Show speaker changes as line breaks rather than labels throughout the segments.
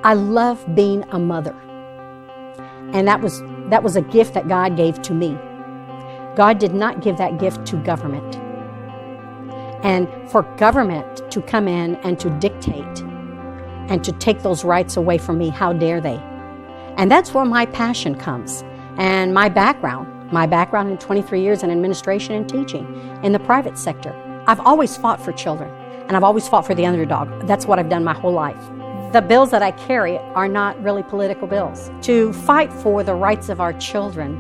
I love being a mother. And that was a gift that God gave to me. God did not give that gift to government. And for government to come in and to dictate and to take those rights away from me, how dare they? And that's where my passion comes. And my background in 23 years in administration and teaching in the private sector. I've always fought for children, and I've always fought for the underdog. That's what I've done my whole life. The bills that I carry are not really political bills. To fight for the rights of our children,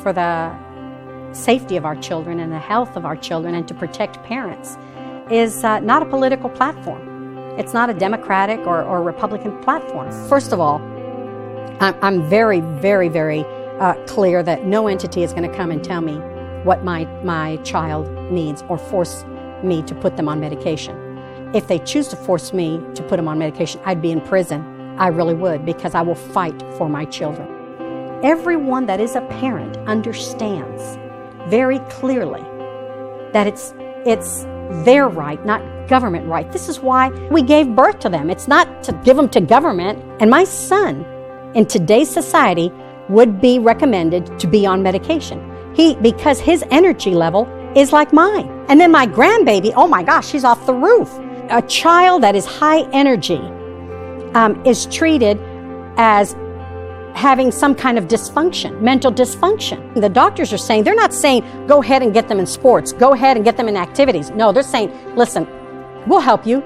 for the safety of our children and the health of our children, and to protect parents is not a political platform. It's not a Democratic or Republican platform. First of all, I'm very, very, very clear that no entity is going to come and tell me what my child needs or force me to put them on medication. If they choose to force me to put them on medication, I'd be in prison. I really would, because I will fight for my children. Everyone that is a parent understands very clearly that it's their right, not government right. This is why we gave birth to them. It's not to give them to government. And my son, in today's society, would be recommended to be on medication. Because his energy level is like mine. And then my grandbaby, oh my gosh, she's off the roof. A child that is high energy is treated as having some kind of dysfunction, mental dysfunction. The doctors are saying, they're not saying, go ahead and get them in sports, go ahead and get them in activities. No, they're saying, listen, we'll help you.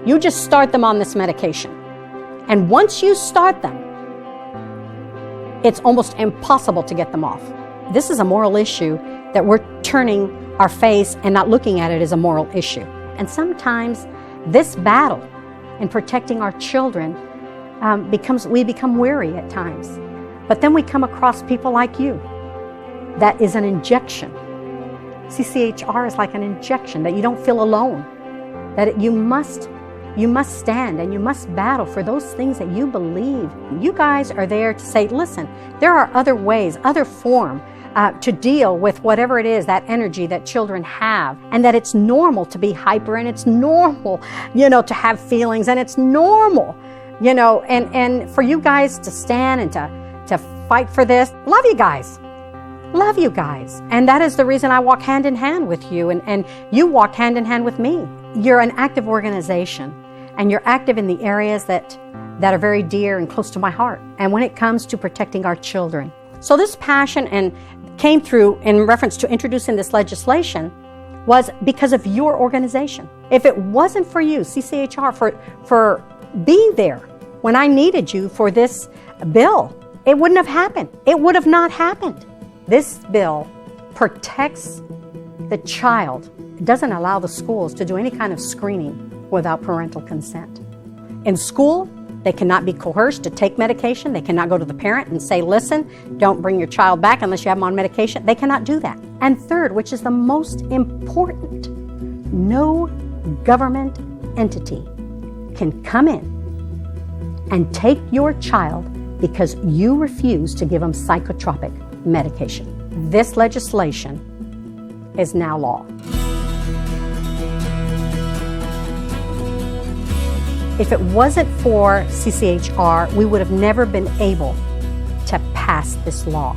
You just start them on this medication. And once you start them, it's almost impossible to get them off. This is a moral issue that we're turning our face and not looking at it as a moral issue. And sometimes this battle in protecting our children we become weary at times. But then we come across people like you. That is an injection. CCHR is like an injection, that you don't feel alone. That you must stand and you must battle for those things that you believe. You guys are there to say, listen, there are other ways, other form to deal with whatever it is, that energy that children have, and that it's normal to be hyper, and it's normal, to have feelings, and it's normal, and for you guys to stand and to fight for this. Love you guys. Love you guys. And that is the reason I walk hand in hand with you, and you walk hand in hand with me. You're an active organization, and you're active in the areas that are very dear and close to my heart. And when it comes to protecting our children. So this passion came through in reference to introducing this legislation was because of your organization. If it wasn't for you, CCHR, for being there when I needed you for this bill, it wouldn't have happened. It would have not happened. This bill protects the child. It doesn't allow the schools to do any kind of screening without parental consent. In school, they cannot be coerced to take medication. They cannot go to the parent and say, listen, don't bring your child back unless you have them on medication. They cannot do that. And third, which is the most important, no government entity can come in and take your child because you refuse to give them psychotropic medication. This legislation is now law. If it wasn't for CCHR, we would have never been able to pass this law.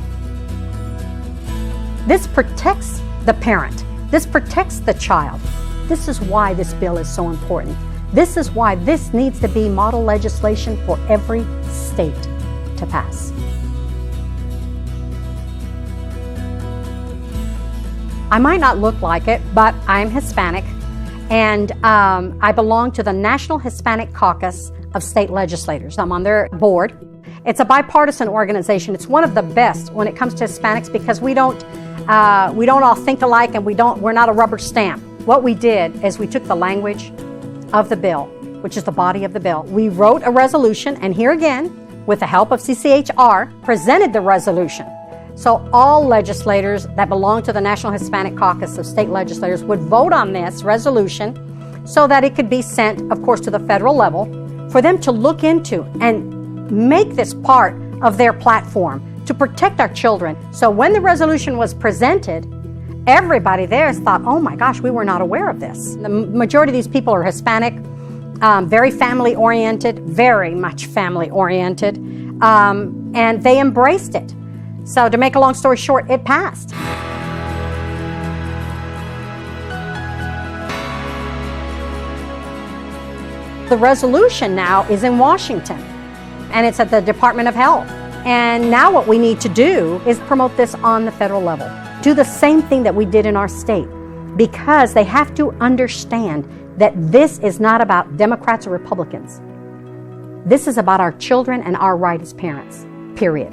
This protects the parent. This protects the child. This is why this bill is so important. This is why this needs to be model legislation for every state to pass. I might not look like it, but I'm Hispanic, and I belong to the National Hispanic Caucus of State Legislators. I'm on their board. It's a bipartisan organization. It's one of the best when it comes to Hispanics because we don't all think alike, and we're not a rubber stamp. What we did is we took the language of the bill, which is the body of the bill. We wrote a resolution, and here again, with the help of CCHR, presented the resolution. So all legislators that belong to the National Hispanic Caucus of State Legislators would vote on this resolution so that it could be sent, of course, to the federal level for them to look into and make this part of their platform to protect our children. So when the resolution was presented, everybody there thought, oh my gosh, we were not aware of this. The majority of these people are Hispanic, very family-oriented, very much family-oriented, and they embraced it. So to make a long story short, it passed. The resolution now is in Washington, and it's at the Department of Health. And now what we need to do is promote this on the federal level. Do the same thing that we did in our state, because they have to understand that this is not about Democrats or Republicans. This is about our children and our right as parents, period.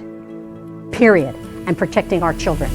Period. And protecting our children.